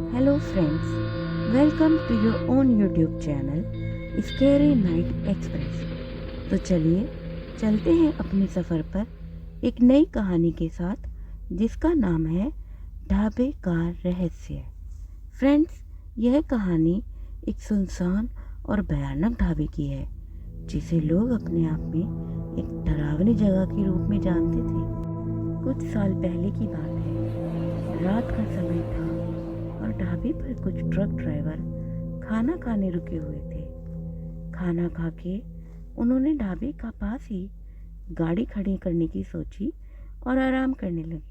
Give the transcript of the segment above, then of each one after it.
Hello friends, welcome to your own YouTube channel Scary Night Express। तो चलिए चलते हैं अपने सफ़र पर एक नई कहानी के साथ जिसका नाम है ढाबे का रहस्य। फ्रेंड्स, यह कहानी एक सुनसान और भयानक ढाबे की है जिसे लोग अपने आप में एक डरावनी जगह के रूप में जानते थे। कुछ साल पहले की बात है। रात का समय था और ढाबे पर कुछ ट्रक ड्राइवर खाना खाने रुके हुए थे। खाना खा के उन्होंने ढाबे का पास ही गाड़ी खड़ी करने की सोची और आराम करने लगे।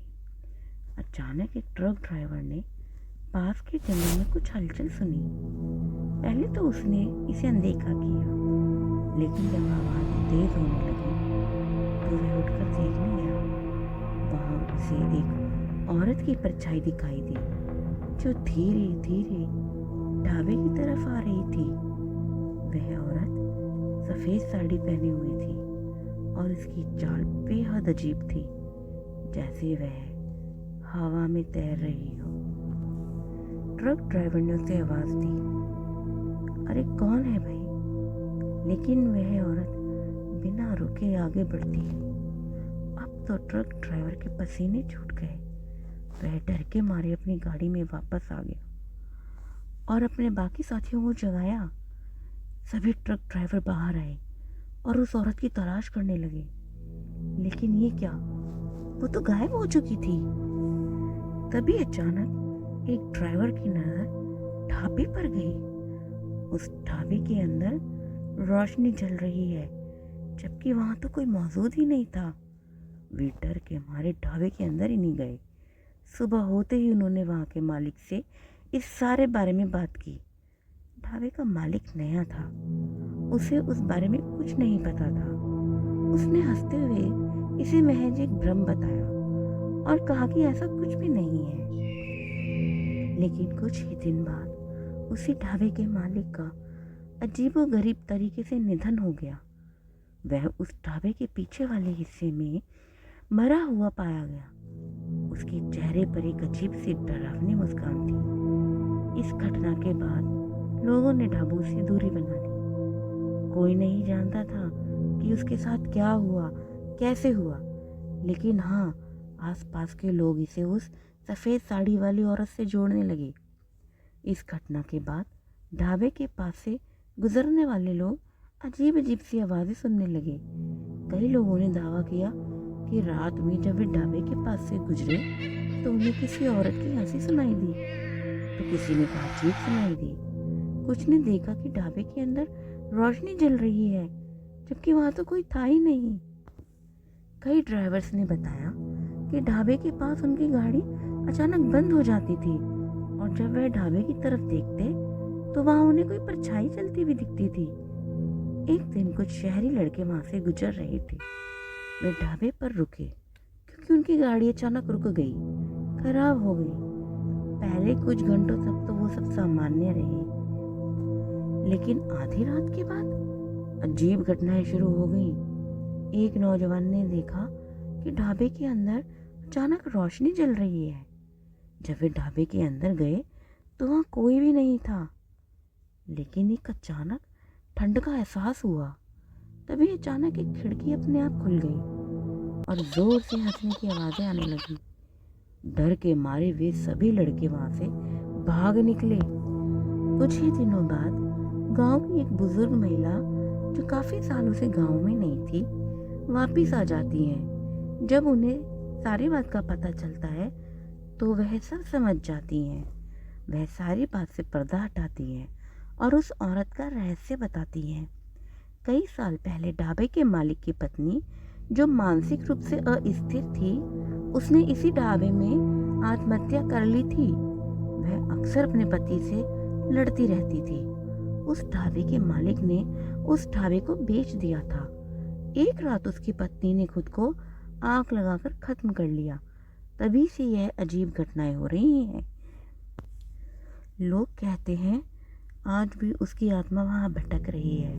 अचानक एक ट्रक ड्राइवर ने पास के जंगल में कुछ हलचल सुनी। पहले तो उसने इसे अनदेखा किया, लेकिन जब आवाज़ तेज होने लगी तो वह उठकर देखने गया। वहाँ उसे एक औरत की परछाई दिखाई दी जो धीरे धीरे ढाबे की तरफ आ रही थी। वह औरत सफ़ेद साड़ी पहने हुई थी और उसकी चाल बेहद अजीब थी, जैसे वह हवा में तैर रही हो। ट्रक ड्राइवर ने उसे आवाज़ दी, अरे कौन है भाई? लेकिन वह औरत बिना रुके आगे बढ़ती। अब तो ट्रक ड्राइवर के पसीने छूट गए। वह डर के मारे अपनी गाड़ी में वापस आ गया और अपने बाकी साथियों को जगाया। सभी ट्रक ड्राइवर बाहर आए और उस औरत की तलाश करने लगे, लेकिन ये क्या, वो तो गायब हो चुकी थी। तभी अचानक एक ड्राइवर की नजर ढाबे पर गई। उस ढाबे के अंदर रोशनी जल रही है, जबकि वहां तो कोई मौजूद ही नहीं था। वे डर के मारे ढाबे के अंदर ही नहीं गए। सुबह होते ही उन्होंने वहाँ के मालिक से इस सारे बारे में बात की। ढाबे का मालिक नया था, उसे उस बारे में कुछ नहीं पता था। उसने हंसते हुए इसे महज एक भ्रम बताया और कहा कि ऐसा कुछ भी नहीं है। लेकिन कुछ ही दिन बाद उसी ढाबे के मालिक का अजीबोगरीब तरीके से निधन हो गया। वह उस ढाबे के पीछे वाले हिस्से में मरा हुआ पाया गया। उसके चेहरे पर एक अजीब सी डरावनी मुस्कान थी। इस घटना के बाद लोगों ने ढाबों से दूरी बना ली। कोई नहीं जानता था कि उसके साथ क्या हुआ, कैसे हुआ, लेकिन हाँ, आसपास के लोग इसे उस सफ़ेद साड़ी वाली औरत से जोड़ने लगे। इस घटना के बाद ढाबे के पास से गुजरने वाले लोग अजीब अजीब सी आवाज़ें सुनने लगे। कई लोगों ने दावा किया कि रात में जब वे ढाबे के पास से गुजरे तो उन्हें किसी औरत की हंसी सुनाई दी, तो किसी ने बातचीत सुनाई दी। कुछ ने देखा कि ढाबे के अंदर रोशनी जल रही है, जबकि वहां तो कोई था ही नहीं। कई ड्राइवर्स ने बताया कि ढाबे के पास उनकी गाड़ी अचानक बंद हो जाती थी और जब वह ढाबे की तरफ देखते तो वहां उन्हें कोई परछाई चलती हुई दिखती थी। एक दिन कुछ शहरी लड़के वहां से गुजर रहे थे। वे ढाबे पर रुके क्योंकि उनकी गाड़ी अचानक रुक गई, खराब हो गई। पहले कुछ घंटों तक तो वो सब सामान्य रहे, लेकिन आधी रात के बाद अजीब घटनाएं शुरू हो गई। एक नौजवान ने देखा कि ढाबे के अंदर अचानक रोशनी जल रही है। जब वे ढाबे के अंदर गए तो वहाँ कोई भी नहीं था, लेकिन एक अचानक ठंड का एहसास हुआ। तभी अचानक एक खिड़की अपने आप खुल गई और जोर से हंसने की आवाज़ें आने लगी। डर के मारे वे सभी लड़के वहां से भाग निकले। कुछ ही दिनों बाद गांव की एक बुजुर्ग महिला जो काफ़ी सालों से गांव में नहीं थी, वापस आ जाती हैं। जब उन्हें सारी बात का पता चलता है तो वह सब समझ जाती हैं। वह सारी बात से पर्दा हटाती हैं और उस औरत का रहस्य बताती हैं। कई साल पहले ढाबे के मालिक की पत्नी, जो मानसिक रूप से अस्थिर थी, उसने इसी ढाबे में आत्महत्या कर ली थी। वह अक्सर अपने पति से लड़ती रहती थी। उस ढाबे के मालिक ने उस ढाबे को बेच दिया था। एक रात उसकी पत्नी ने खुद को आग लगाकर खत्म कर लिया। तभी से यह अजीब घटनाएं हो रही हैं। लोग कहते हैं आज भी उसकी आत्मा वहां भटक रही है,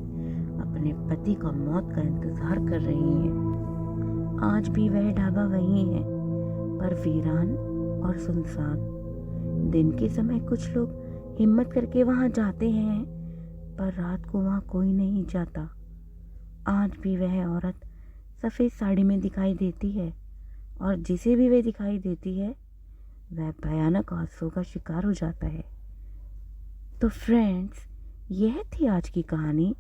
अपने पति का मौत का इंतजार कर रही है। आज भी वह ढाबा वही है, पर वीरान और सुनसान। दिन के समय कुछ लोग हिम्मत करके वहाँ जाते हैं, पर रात को वहाँ कोई नहीं जाता। आज भी वह औरत सफ़ेद साड़ी में दिखाई देती है, और जिसे भी वह दिखाई देती है वह भयानक हादसों का शिकार हो जाता है। तो फ्रेंड्स, यह थी आज की कहानी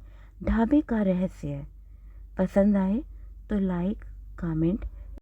ढाबे का रहस्य। पसंद आए तो लाइक, कमेंट